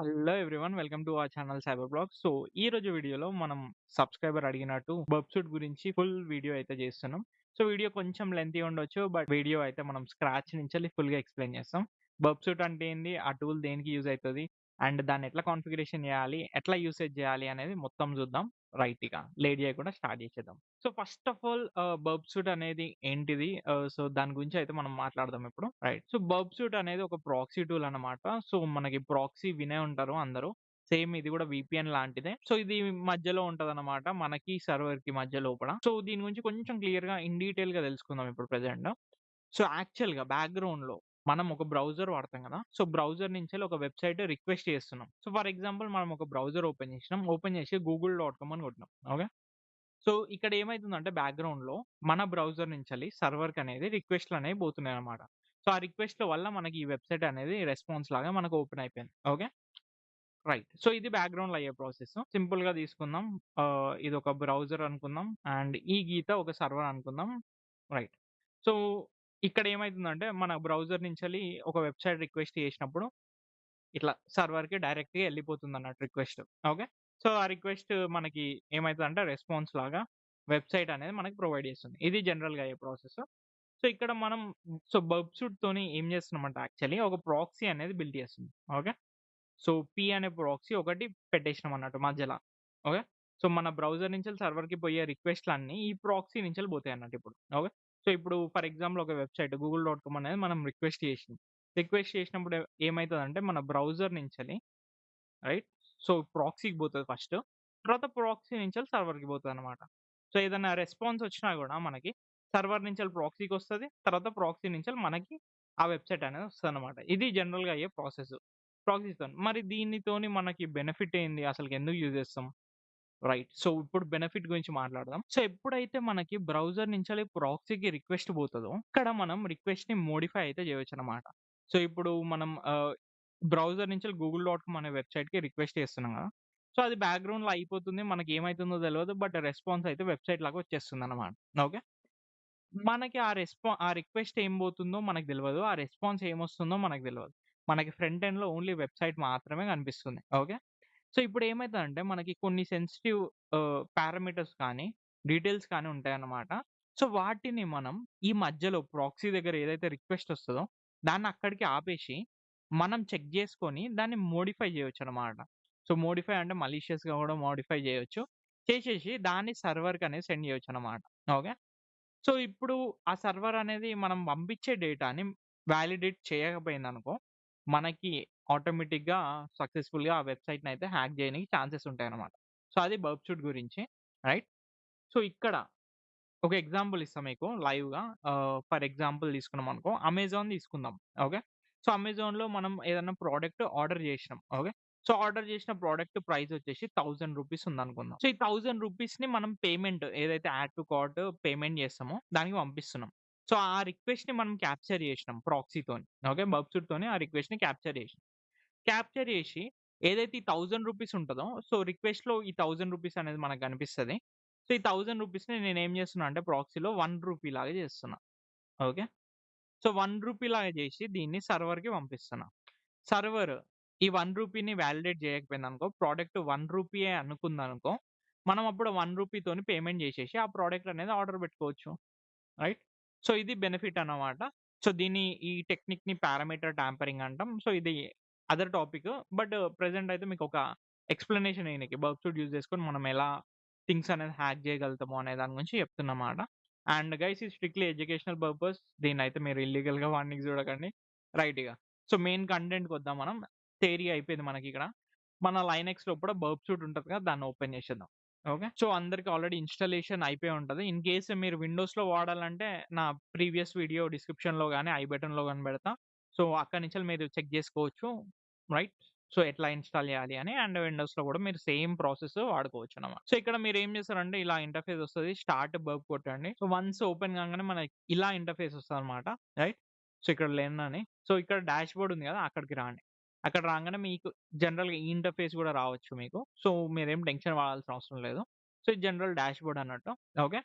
Hello everyone. Welcome to our channel cyber blog. So, ఈ రోజు వీడియోలో మనం సబ్స్క్రైబర్ అడిగినట్టు బర్బ్‌సూట్ గురించి ఫుల్ వీడియో అయితే చేస్తున్నాం. సో, వీడియో కొంచెం లెంతీ ఉండొచ్చు. బట్ వీడియో అయితే మనం స్క్రాచ్ నుంచెల్లి ఫుల్‌గా ఎక్స్‌ప్లెయిన్ చేస్తాం. బర్బ్‌సూట్ అంటే ఏంది? ఆ టూల్ దేనికి యూజ్ అయితది? అండ్ దాన్ని ఎట్లా కాన్ఫిగరేషన్ చేయాలి? ఎట్లా యూసేజ్ చేయాలి? అనేది మొత్తం చూద్దాం. రైట్, ఇక లేట్ చేయకుండా స్టార్ట్ చేసేద్దాం. సో, ఫస్ట్ ఆఫ్ ఆల్ బర్బ్‌సూట్ అనేది ఏంటిది? సో, దాని గురించి అయితే మనం మాట్లాడదాం ఇప్పుడు. రైట్. సో, బర్బ్‌సూట్ అనేది ఒక ప్రాక్సీ టూల్ అన్నమాట. సో, మనకి ప్రాక్సీ వినే ఉంటారు అందరూ. సేమ్ ఇది కూడా వీపీఎన్ లాంటిదే. సో, ఇది మధ్యలో ఉంటదన్నమాట. మనకి సర్వర్‌కి మధ్య లోపల. సో, దీని గురించి కొంచెం క్లియర్‌గా ఇన్ డీటెయిల్‌గా తెలుసుకుందాం ఇప్పుడు ప్రెజెంట్. సో, యాక్చువల్‌గా బ్యాక్‌గ్రౌండ్‌లో మనం ఒక బ్రౌజర్ వాడతాం కదా! సో, బ్రౌజర్ నుంచెల్లి ఒక వెబ్‌సైట్ రిక్వెస్ట్ చేస్తున్నాం. సో, ఫర్ ఎగ్జాంపుల్ మనం ఒక బ్రౌజర్ ఓపెన్ చేసినాం. ఓపెన్ చేసి google.com అని కొట్టినాం. ఓకే. సో, ఇక్కడ ఏమైతుందంటే బ్యాక్‌గ్రౌండ్‌లో మన బ్రౌజర్ నుంచెల్లి సర్వర్‌కనేది రిక్వెస్ట్‌లనేవి పోతున్నాయన్నమాట. సో, ఆ రిక్వెస్ట్‌ల వల్ల మనకి ఈ వెబ్‌సైట్ అనేది రెస్పాన్స్ లాగా మనకు ఓపెన్ అయిపోయింది. ఓకే. రైట్. సో, ఇది బ్యాక్‌గ్రౌండ్‌లో అయ్యే ప్రాసెస్. సింపుల్‌గా తీసుకుందాం. ఇదొక బ్రౌజర్ అనుకుందాం. అండ్ ఈ గీత ఒక సర్వర్ అనుకుందాం. రైట్. సో, ఇక్కడ ఏమైతుందంటే మన బ్రౌజర్ నుంచెల్లి ఒక వెబ్‌సైట్ రిక్వెస్ట్ చేసినప్పుడు ఇట్లా సర్వర్‌కి డైరెక్ట్‌గా ఎళ్ళిపోతుందన్నట్టు రిక్వెస్ట్. ఓకే. సో, ఆ రిక్వెస్ట్ మనకి ఏమైతదంటే రెస్పాన్స్ లాగా వెబ్‌సైట్ అనేది మనకి ప్రొవైడ్ చేస్తుంది. ఇది జనరల్‌గా అయ్యే ప్రాసెస్. సో, ఇక్కడ మనం బర్బ్‌సూట్‌తోని ఏం చేస్తున్నామంటే యాక్చువల్లీ ఒక ప్రాక్సీ అనేది బిల్డ్ చేస్తున్నాం. ఓకే. సో, పి అనే ప్రాక్సీ ఒకటి పెట్టేసినాం అన్నట్టు మధ్యల. ఓకే. సో, మన బ్రౌజర్ నుంచెల్లి సర్వర్‌కి పోయే రిక్వెస్ట్‌లన్నీ ఈ ప్రాక్సీ నుంచెల్లి పోతాయన్నట్టు ఇప్పుడు. ఓకే. సో, ఇప్పుడు ఫర్ ఎగ్జాంపుల్ ఒక వెబ్‌సైట్ google.com అనేది మనం రిక్వెస్ట్ చేసినాం. రిక్వెస్ట్ చేసినప్పుడు ఏమైతదంటే మన బ్రౌజర్ నుంచెల్లి రైట్. సో, ప్రాక్సీకి పోతది ఫస్ట్. తర్వాత ప్రాక్సీ నుంచెల్లి సర్వర్‌కి పోతదన్నమాట. సో, ఏదైనా రెస్పాన్స్ వచ్చినా గూడా మనకి సర్వర్ నుంచెల్లి ప్రాక్సీకొస్తది. తర్వాత ప్రాక్సీ నుంచెల్లి మనకి ఆ వెబ్‌సైట్ అనేది వస్తదన్నమాట. ఇది జనరల్‌గా అయ్యే ప్రాసెస్. ప్రాక్సీతోని. మరి దీనితోని మనకి బెనిఫిట్ ఏంది? అసలుకి ఎందుకు యూజ్ చేస్తాం? రైట్. సో, ఇప్పుడు బెనిఫిట్ గురించి మాట్లాడదాం. సో, ఎప్పుడైతే మనకి బ్రౌజర్ నుంచెల్లి ప్రాక్సీకి రిక్వెస్ట్ పోతదో, ఇక్కడ మనం రిక్వెస్ట్‌ని మోడిఫై అయితే చేయొచ్చన్నమాట. సో, ఇప్పుడు మనం బ్రౌజర్ నుంచెల్లి google.com అనే వెబ్‌సైట్‌కి రిక్వెస్ట్ చేస్తున్నాం గదా! సో, అది బ్యాక్‌గ్రౌండ్‌లో అయిపోతుంది. మనకేమైతుందో తెలవదు. బట్ రెస్పాన్స్ అయితే వెబ్‌సైట్ లాగా వచ్చేస్తుందన్నమాట. ఓకే. మనకి ఆ రిక్వెస్ట్ ఏం పోతుందో మనకు తెలవదు. ఆ రెస్పాన్స్ ఏమొస్తుందో మనకు తెలవదు. మనకి ఫ్రంట్ ఎండ్‌లో ఓన్లీ వెబ్‌సైట్ మాత్రమే కనిపిస్తుంది. ఓకే. సో, ఇప్పుడేమైతదంటే మనకి కొన్ని సెన్సిటివ్ పారామీటర్స్ కానీ, డీటెయిల్స్ కానీ ఉంటాయన్నమాట. సో, వాటిని మనం ఈ మధ్యలో ప్రాక్సీ దగ్గర ఏదైతే రిక్వెస్ట్ వస్తదో, దాన్ని అక్కడికి ఆపేసి, మనం చెక్ జేసుకొని దాన్ని మోడిఫై జేయొచ్చన్నమాట. సో, మోడిఫై అంటే మలీషియస్‌గా గూడా మోడిఫై జేయొచ్చు. చేసేసి దాన్ని సర్వర్‌కనేది సెండ్ జేయొచ్చన్నమాట. ఓకే. సో, ఇప్పుడు ఆ సర్వర్ అనేది మనం పంపించే డేటాని వాలిడేట్ చేయకపోయిందనుకో, మనకి ఆటోమేటిక్‌గా సక్సెస్‌ఫుల్‌గా ఆ వెబ్‌సైట్‌నయితే హ్యాక్ జేయనికి ఛాన్సెస్ ఉంటాయన్నమాట. సో, అది బర్బ్‌సూట్ గురించి. రైట్. సో, ఇక్కడ ఒక ఎగ్జాంపుల్ ఇస్తా మీకు లైవ్‌గా. ఫర్ ఎగ్జాంపుల్ తీసుకున్నామనుకో అమెజాన్ తీసుకుందాం. ఓకే. సో, అమెజాన్‌లో మనం ఏదన్నా ప్రొడక్ట్ ఆర్డర్ జేసినాం. ఓకే. సో, ఆర్డర్ జేసిన ప్రొడక్ట్ ప్రైస్ వచ్చేసి రూ. 1000 ఉందనుకుందాం. సో, ఈ రూ. 1000ని మనం పేమెంట్ ఏదైతే యాడ్ టు కార్ట్ పేమెంట్ చేస్తామో దానికి పంపిస్తున్నాం. సో, ఆ రిక్వెస్ట్‌ని మనం క్యాప్చర్ చేసినాం ప్రాక్సీతోని. ఓకే. బర్బ్‌సూట్‌తోని ఆ రిక్వెస్ట్‌ని క్యాప్చర్ చేసినాం. క్యాప్చర్ చేసి ఏదైతే ఈ రూ. 1000 ఉంటదో, సో, రిక్వెస్ట్‌లో ఈ రూ. 1000 అనేది మనకు కనిపిస్తది. సో, ఈ రూ. 1000ని నేనేం చేస్తున్నా అంటే ప్రాక్సీలో రూ. 1 లాగా చేస్తున్నా. ఓకే. సో, రూ. 1 లాగా చేసి దీన్ని సర్వర్‌కి పంపిస్తున్నా. సర్వర్ ఈ రూ. 1ని వాలిడేట్ చేయకపోయిందనుకో, ప్రొడక్ట్ రూ. 1 అనుకుందనుకో, మనం అప్పుడు రూ. 1 తోని పేమెంట్ చేసేసి ఆ ప్రొడక్ట్ అనేది ఆర్డర్ పెట్టుకోవచ్చు. రైట్. సో, ఇది బెనిఫిట్ అన్నమాట. సో, ఈ టెక్నిక్‌ని పారామీటర్ టాంపరింగ్ అంటాం. సో, ఇది అదర్ టాపిక్. బట్ ప్రెజెంట్ అయితే మీకొక ఎక్స్‌ప్లనేషన్ ఇయనీకి బర్బ్‌సూట్ యూజ్ చేసుకొని మనం ఎలా థింగ్స్ అనేది హ్యాక్ చేయగలుగుతాము అనే దాని గురించి చెప్తున్నమాట. అండ్ గైస్ ఇది స్ట్రిక్ట్‌లీ ఎడ్యుకేషనల్ పర్పస్. దీన్నయితే మీరు ఇల్లీగల్‌గా వాడనీకి చూడకండి. రైట్ ఇగ. సో, మెయిన్ కంటెంట్‌కొద్దాం మనం. థియరీ అయిపోయింది మనకిక్కడ. మన లైనక్స్‌లో కూడా బర్బ్‌సూట్ ఉంటది కదా! దాన్ని ఓపెన్ చేసేద్దాం. ఓకే. సో, అందరికి ఆల్రెడీ ఇన్‌స్టాలేషన్ అయిపోయి ఉంటది. ఇన్ కేస్ మీరు విండోస్‌లో వాడాలంటే నా ప్రీవియస్ వీడియో డిస్క్రిప్షన్‌లో గాని, ఐ బటన్‌లో గాని పెడతా. సో, అక్కడి నుంచెల్లి మీరు చెక్ చేసుకోవచ్చు. రైట్. సో, ఎట్లా ఇన్‌స్టాల్ చేయాలి అని. అండ్ విండోస్‌లో కూడా మీరు సేమ్ ప్రాసెస్ వాడుకోవచ్చన్నమాట. సో, ఇక్కడ మీరేం చేస్తారంటే ఇలా ఇంటర్‌ఫేస్ వస్తది. స్టార్ట్ బర్బ్ కొట్టండి. సో, వన్స్ ఓపెన్ కాంగానే మనకి ఇలా ఇంటర్‌ఫేస్ వస్తదన్నమాట. రైట్. సో, ఇక్కడ లెర్న్ అని. సో, ఇక్కడ డాష్‌బోర్డ్ ఉంది కదా! అక్కడికి రాండి. అక్కడ రాంగానే మీకు జనరల్‌గా ఈ ఇంటర్‌ఫేస్ కూడా రావచ్చు మీకు. సో, మీరేం టెన్షన్ పడాల్సిన అవసరం లేదు. సో, ఇది జనరల్ డాష్‌బోర్డ్ అన్నట్టు. ఓకే.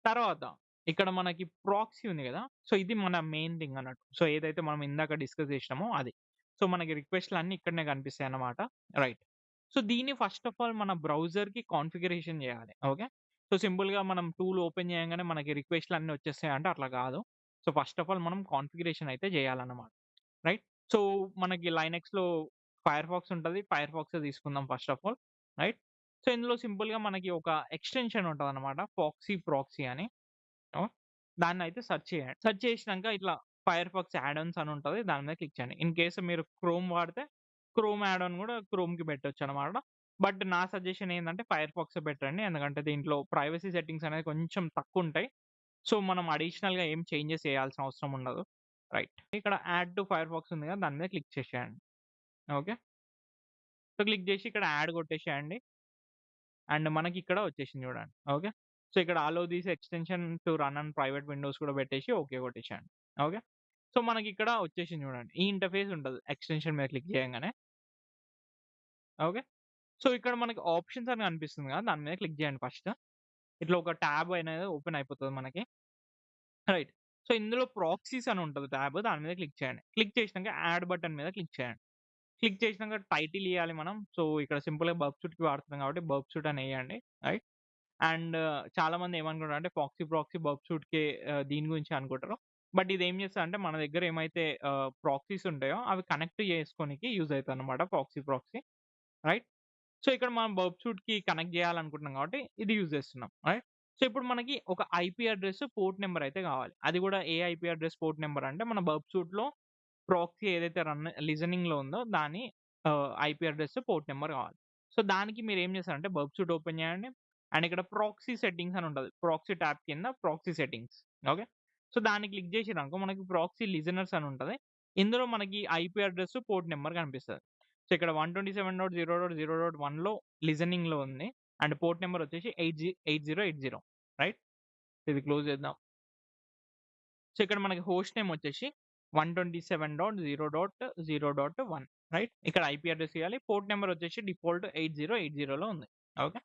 తర్వాత ఇక్కడ మనకి ప్రాక్సీ ఉంది గదా! సో, ఇది మన మెయిన్ థింగ్ అన్నట్టు. సో, ఏదైతే మనం ఇందాక డిస్కస్ చేసినామో అది. సో, మనకి రిక్వెస్ట్‌లన్నీ ఇక్కడనే కనిపిస్తాయన్నమాట. రైట్. సో, దీన్ని ఫస్ట్ ఆఫ్ ఆల్ మన బ్రౌజర్‌కి కాన్ఫిగరేషన్ చేయాలి. ఓకే. సో, సింపుల్‌గా మనం టూల్ ఓపెన్ చేయంగానే మనకి రిక్వెస్ట్‌లన్నీ వచ్చేస్తాయంటే అట్లా కాదు. సో, ఫస్ట్ ఆఫ్ ఆల్ మనం కాన్ఫిగరేషన్ అయితే చేయాలన్నమాట. రైట్. సో, మనకి లైనక్స్‌లో ఫైర్‌ఫాక్స్ ఉంటది. ఫైర్‌ఫాక్సే తీసుకుందాం first of all. Right. So, ఇందులో సింపుల్‌గా మనకి ఒక ఎక్స్‌టెన్షన్ ఉంటదన్నమాట. ఫాక్సీ ప్రాక్సీ అని. ఆహ్, దాన్నయితే సెర్చ్ చేయండి. సెర్చ్ చేసినంక ఇట్లా ఫైర్‌ఫాక్స్ యాడ్ ఆన్స్ అని ఉంటది. దాని మీద క్లిక్ చేయండి. ఇన్ కేస్ మీరు క్రోమ్ వాడితే క్రోమ్ యాడ్ ఆన్ గూడా క్రోమ్‌కి పెట్టొచ్చనమాట. బట్ నా సజెషన్ ఏందంటే ఫైర్‌ఫాక్సే బెటరండి. ఎందుకంటే దీంట్లో ప్రైవసీ సెట్టింగ్స్ అనేది కొంచెం తక్కువుంటాయి. సో, మనం అడిషనల్‌గా ఏం చేంజెస్ చేయాల్సిన అవసరం ఉండదు. రైట్. ఇక్కడ యాడ్ టు ఫైర్‌ఫాక్స్ ఉంది కదా! దాని మీద క్లిక్ చేసేయండి. ఓకే. సో, క్లిక్ చేసి ఇక్కడ యాడ్ కొట్టేసేయండి. అండ్ మనకిక్కడ వచ్చేసింది చూడండి. ఓకే. సో, ఇక్కడ allow this extension to run on private windows కూడా పెట్టేసి ఓకే కొట్టేసేయండి. ఓకే. సో, మనకిక్కడ వచ్చేసింది చూడండి. ఈ ఇంటర్‌ఫేస్ ఉంటది. ఎక్స్‌టెన్షన్ మీద క్లిక్ చేయంగానే. ఓకే. సో, ఇక్కడ మనకి ఆప్షన్స్ అని కనిపిస్తుంది కదా! దాని మీద క్లిక్ చేయండి ఫస్ట్. ఇట్లా ఒక ట్యాబ్ అనేది ఓపెన్ అయిపోతది మనకి. రైట్. సో, ఇందులో ప్రాక్సీస్ అని ఉంటది ట్యాబ్. దాని మీద క్లిక్ చేయండి. క్లిక్ చేసినంక యాడ్ బటన్ మీద క్లిక్ చేయండి. క్లిక్ చేసినంక టైటిల్ ఇయ్యాలి మనం. సో, ఇక్కడ సింపుల్‌గా బర్బ్‌సూట్‌కి వాడుతున్నాం కాబట్టి బర్బ్‌సూట్ అని ఎయండి. రైట్. అండ్ చాలామంది ఏమనుకుంటారంటే ప్రాక్సీ బర్బ్‌సూట్‌కే దీని గురించే అనుకుంటారు. బట్ ఇదేం చేస్తదంటే మన దగ్గర ఏమైతే ప్రాక్సీస్ ఉంటాయో అవి కనెక్ట్ చేసుకోనికి యూజ్ అయితదన్నమాట ప్రాక్సీ. రైట్. సో, ఇక్కడ మనం బర్బ్‌సూట్‌కి కనెక్ట్ చేయాలనుకుంటున్నాం కాబట్టి ఇది యూజ్ చేస్తున్నాం. రైట్. సో, ఇప్పుడు మనకి ఒక ఐపీ అడ్రెస్, పోర్ట్ నంబర్ అయితే కావాలి. అది కూడా ఏ ఐపీ అడ్రెస్, పోర్ట్ నంబర్ అంటే మన బర్బ్‌సూట్‌లో ప్రాక్సీ ఏదైతే లిజనింగ్‌లో ఉందో దాని ఐపీ అడ్రెస్, పోర్ట్ నంబర్ కావాలి. సో, దానికి మీరేం చేస్తారంటే బర్బ్‌సూట్ ఓపెన్ చేయండి. అండ్ ఇక్కడ ప్రాక్సీ సెట్టింగ్స్ అని ఉంటది. ప్రాక్సీ టాబ్ కింద ప్రాక్సీ సెట్టింగ్స్. ఓకే. సో, దాన్ని క్లిక్ చేసిర్రనుకో మనకి ప్రాక్సీ లిజనర్స్ అని ఉంటది. ఇందులో మనకి ఐపీ అడ్రెస్, పోర్ట్ నంబర్ కనిపిస్తది. సో, ఇక్కడ 127.0.0.1లో లిజనింగ్‌లో ఉంది. అండ్ పోర్ట్ నంబర్ వచ్చేసి 8080 రైట్. ఇది క్లోజ్ చేద్దాం. సో, ఇక్కడ మనకి హోస్ట్ నేమ్ వచ్చేసి 127.0.0.1 రైట్. ఇక్కడ ఐపీ అడ్రెస్ ఇయ్యాలి. పోర్ట్ నంబర్ వచ్చేసి డిఫాల్ట్ 8080లో ఉంది. Okay.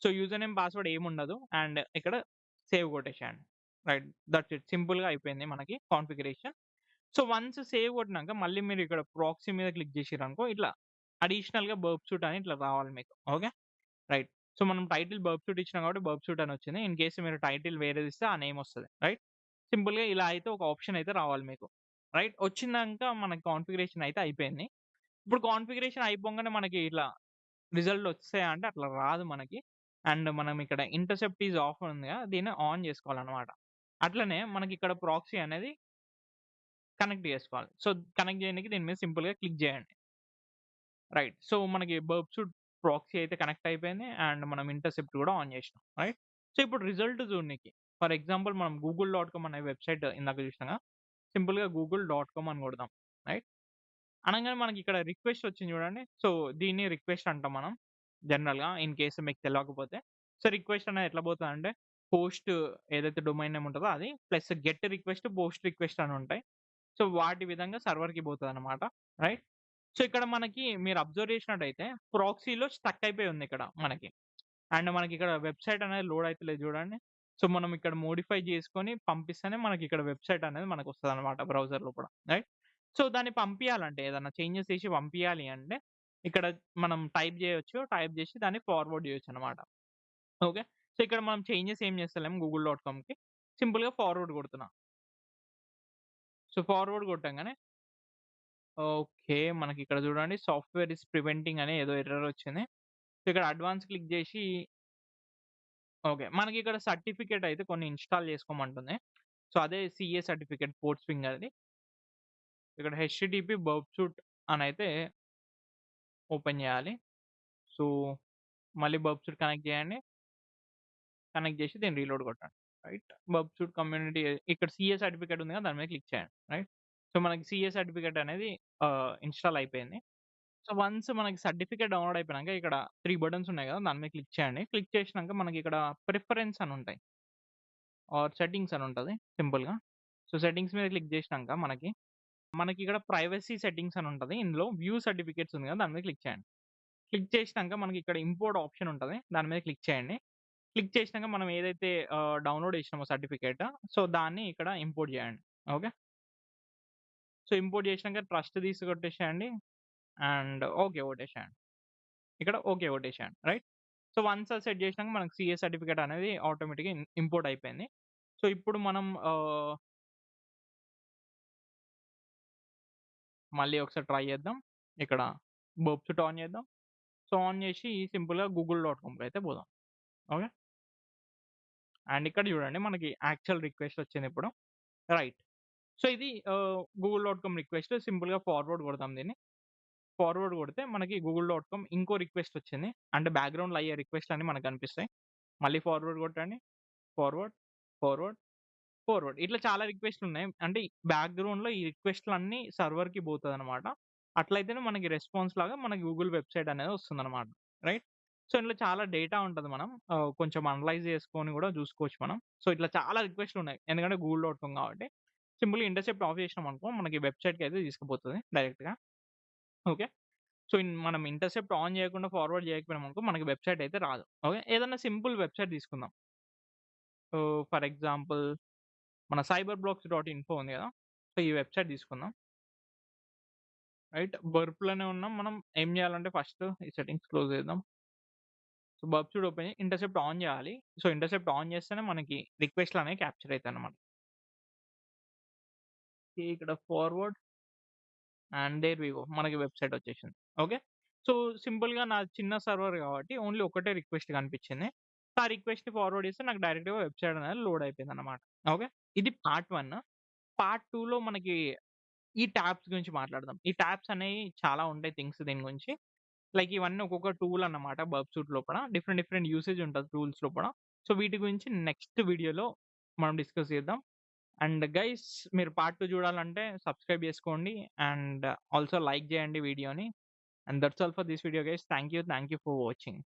So, user name, password ఏముండదు. అండ్ ఇక్కడ సేవ్ కొట్టేసేయండి. రైట్. That's it. సింపుల్‌గా అయిపోయింది మనకి కాన్ఫిగరేషన్. సో, వన్స్ సేవ్ కొట్టినంక మళ్ళీ మీరు ఇక్కడ ప్రాక్సీ మీద క్లిక్ చేసిర్రనుకో ఇట్లా అడిషనల్‌గా బర్బ్‌సూట్ అని ఇట్లా రావాలి మీకు. ఓకే. రైట్. సో, మనం టైటిల్ బర్బ్‌సూట్ ఇచ్చినాం కాబట్టి బర్బ్‌సూట్ అని వచ్చింది. ఇన్ కేస్ మీరు టైటిల్ వేరేది ఇస్తే ఆ నేమ్ వస్తది. రైట్. సింపుల్‌గా ఇలా అయితే ఒక ఆప్షన్ అయితే రావాలి మీకు. రైట్. వచ్చినంక మనకి కాన్ఫిగరేషన్ అయితే అయిపోయింది. ఇప్పుడు కాన్ఫిగరేషన్ అయిపోంగానే మనకి ఇట్లా రిజల్ట్ వచ్చేసాయా అంటే అట్లా రాదు మనకి. అండ్ మనం ఇక్కడ ఇంటర్సెప్ట్ ఈస్ ఆఫ్ ఉంది కదా! దీన్ని ఆన్ చేసుకోవాలన్నమాట. అట్లనే మనకిక్కడ ప్రాక్సీ అనేది కనెక్ట్ చేసుకోవాలి. సో, కనెక్ట్ చేయనీకి దీని మీద సింపుల్‌గా క్లిక్ చేయండి. రైట్. సో, మనకి బర్బ్‌సూట్ ప్రాక్సీ అయితే కనెక్ట్ అయిపోయింది. అండ్ మనం ఇంటర్సెప్ట్ కూడా ఆన్ చేసినాం. రైట్. సో, ఇప్పుడు రిజల్ట్ చూడనీకి ఫర్ ఎగ్జాంపుల్ మనం గూగుల్.కామ్ అనే వెబ్‌సైట్ ఇందాక చూసినాం కదా! సింపుల్‌గా గూగుల్.కామ్ అని కొడదాం. రైట్. అనంగానే మనకిక్కడ రిక్వెస్ట్ వచ్చింది చూడండి. సో, దీన్ని రిక్వెస్ట్ అంటాం మనం జనరల్‌గా ఇన్ కేస్ మీకు తెలవకపోతే. సో, రిక్వెస్ట్ అనేది ఎట్లా పోతదంటే పోస్ట్ ఏదైతే డొమైన్ నేమ్ ఉంటదో అది plus get request, post request అని ఉంటాయి. సో, వాటి విధంగా సర్వర్‌కి పోతదనమాట. రైట్. సో, ఇక్కడ మనకి మీరు అబ్జర్వ్ చేసినట్టయితే ప్రాక్సీలో స్టక్ అయిపోయి ఉంది ఇక్కడ మనకి. అండ్ మనకిక్కడ వెబ్‌సైట్ అనేది లోడ్ అయితలేదు చూడండి. సో, మనం ఇక్కడ మోడిఫై చేసుకొని పంపిస్తేనే మనకిక్కడ వెబ్‌సైట్ అనేది మనకొస్తదనమాట బ్రౌజర్ లోపల. రైట్. సో, దాన్ని పంపియాలంటే ఏదన్నా చేంజెస్ చేసి పంపియాలి అంటే ఇక్కడ మనం టైప్ చేయొచ్చు. టైప్ చేసి దాన్ని ఫార్వర్డ్ చేయొచ్చనమాట. ఓకే. సో, ఇక్కడ మనం చేంజెస్ ఏం చేస్తలేం గూగుల్.కామ్‌కి. సింపుల్‌గా ఫార్వర్డ్ కొడుతున్నా. సో, ఫార్వర్డ్ కొట్టంగానే ఓకే. మనకిక్కడ చూడండి సాఫ్ట్‌వేర్ ఈస్ ప్రివెంటింగ్ అని ఏదో ఎర్రర్ వచ్చింది. సో, ఇక్కడ అడ్వాన్స్ క్లిక్ చేసి ఓకే. మనకిక్కడ సర్టిఫికేట్ అయితే కొన్ని ఇన్‌స్టాల్ చేసుకోమంటుంది. సో, అదే సీఏ సర్టిఫికేట్ పోర్ట్ స్వింగ్ అది. ఇక్కడ హెచ్‌టిటిపి బర్బ్‌సూట్ అనైతే ఓపెన్ చేయాలి. సో, మళ్ళీ బర్బ్‌సూట్ కనెక్ట్ చేయండి. కనెక్ట్ చేసి దీన్ని రీలోడ్ కొట్టండి. రైట్. బర్బ్‌సూట్ కమ్యూనిటీ ఇక్కడ సీఏ సర్టిఫికేట్ ఉంది కదా! దాని మీద క్లిక్ చేయండి. రైట్. సో, మనకి సీఏ సర్టిఫికేట్ అనేది ఇన్‌స్టాల్ అయిపోయింది. సో, వన్స్ మనకి సర్టిఫికేట్ డౌన్‌లోడ్ అయిపోయినంక ఇక్కడ 3 బటన్స్ ఉన్నాయి కదా! దాని మీద క్లిక్ చేయండి. క్లిక్ చేసినంక మనకిక్కడ ప్రిఫరెన్స్ అని ఉంటాయి. ఆర్ సెట్టింగ్స్ అని ఉంటది సింపుల్‌గా. సో, సెట్టింగ్స్ మీద క్లిక్ చేసినంక మనకిక్కడ ప్రైవసీ సెట్టింగ్స్ అని ఉంటది. ఇందులో వ్యూ సర్టిఫికేట్స్ ఉంది కదా! దాని మీద క్లిక్ చేయండి. క్లిక్ చేసినంక మనకిక్కడ ఇంపోర్ట్ ఆప్షన్ ఉంటది. దాని మీద క్లిక్ చేయండి. క్లిక్ చేసినంక మనం ఏదైతే డౌన్‌లోడ్ చేసినామో సర్టిఫికేట్ సో, దాన్ని ఇక్కడ ఇంపోర్ట్ చేయండి. ఓకే. సో, ఇంపోర్ట్ చేసినాక ట్రస్ట్ తీసి కొట్టేసేయండి. అండ్ ఓకే కొట్టేసేయండి. ఇక్కడ ఓకే కొట్టేసేయండి. రైట్? సో, వన్స్ అది సెట్ చేసినాక మనకు సీఏ సర్టిఫికేట్ అనేది ఆటోమేటిక్‌గా ఇంపోర్ట్ అయిపోయింది. సో, ఇప్పుడు మనం మళ్ళీ ఒకసారి ట్రై చేద్దాం. ఇక్కడ బర్బ్ సూట్ ఆన్ చేద్దాం. సో, ఆన్ చేసి సింపుల్‌గా గూగుల్.కామ్‌కి అయితే పోదాం. ఓకే. అండ్ ఇక్కడ చూడండి మనకి యాక్చువల్ రిక్వెస్ట్ వచ్చిందిప్పుడు. రైట్. సో, ఇది గూగుల్.కామ్ రిక్వెస్ట్ సింపుల్‌గా ఫార్వర్డ్ కొడదాం దీన్ని. ఫార్వర్డ్ కొడితే మనకి గూగుల్.కామ్ ఇంకో రిక్వెస్ట్ వచ్చింది. అంటే బ్యాక్‌గ్రౌండ్‌లో అయ్యే రిక్వెస్ట్‌లన్నీ మనకు కనిపిస్తాయి. మళ్ళీ ఫార్వర్డ్ కొట్టండి. Forward, forward, forward. ఇట్లా చాలా రిక్వెస్ట్‌లున్నాయి. అంటే బ్యాక్‌గ్రౌండ్‌లో ఈ రిక్వెస్ట్‌లన్నీ సర్వర్‌కి పోతదనమాట. అట్లయితేనే మనకి రెస్పాన్స్ లాగా మనకి గూగుల్ వెబ్‌సైట్ అనేది వస్తుందనమాట. రైట్? సో, ఇందులో చాలా డేటా ఉంటది. మనం కొంచెం అనలైజ్ చేసుకొని కూడా చూసుకోవచ్చు మనం. సో, ఇట్లా చాలా రిక్వెస్ట్‌లున్నాయి. ఎందుకంటే గూగుల్.కామ్ కాబట్టి. సింపుల్‌గా ఇంటర్సెప్ట్ ఆఫ్ చేసినామనుకో మనకి వెబ్‌సైట్‌కయితే తీసుకుపోతది డైరెక్ట్‌గా. ఓకే. సో, మనం ఇంటర్సెప్ట్ ఆన్ చేయకుండా ఫార్వర్డ్ చేయకపోయినామనుకో మనకి వెబ్‌సైట్ అయితే రాదు. ఓకే. ఏదన్నా సింపుల్ వెబ్‌సైట్ తీసుకుందాం. ఫర్ ఎగ్జాంపుల్ మన cyberblocks.info ఉంది గదా! సో, ఈ వెబ్‌సైట్ తీసుకుందాం. రైట్. బర్ప్‌లోనే ఉన్నాం. మనం ఏం చేయాలంటే ఫస్ట్ ఈ సెట్టింగ్స్ క్లోజ్ చేద్దాం. So, Burp Suite open intercept on చేయాలి. సో, ఇంటర్సెప్ట్ ఆన్ చేస్తేనే మనకి రిక్వెస్ట్‌లనేవి క్యాప్చర్ అయితాయన్నమాట. ఇక్కడ forward and there we go. మనకి వెబ్‌సైట్ వచ్చేసింది. ఓకే. సో, సింపుల్‌గా నాది చిన్న సర్వర్ కాబట్టి ఓన్లీ ఒకటే రిక్వెస్ట్ కనిపించింది. ఆ రిక్వెస్ట్‌ని ఫార్వర్డ్ చేస్తే నాకు డైరెక్ట్‌గా వెబ్‌సైట్ అనేది లోడ్ అయిపోయిందన్నమాట. ఓకే. ఇది పార్ట్ 1. పార్ట్ 2లో మనకి ఈ ట్యాబ్స్ గురించి మాట్లాడదాం. ఈ ట్యాబ్స్ అనేవి చాలా ఉంటాయి థింగ్స్ దీని గురించి. లైక్ ఇవన్నీ ఒక్కొక్క టూల్ అన్నమాట బర్బ్ సూట్ లోపల. డిఫరెంట్ డిఫరెంట్ యూసేజ్ ఉంటది టూల్స్ లోపల. సో, వీటి గురించి నెక్స్ట్ వీడియోలో మనం డిస్కస్ చేద్దాం. అండ్ గైస్ మీరు పార్ట్ 2 చూడాలంటే సబ్స్క్రైబ్ చేసుకోండి. అండ్ ఆల్సో లైక్ చేయండి వీడియోని. And that's all for this video guys. Thank you for watching.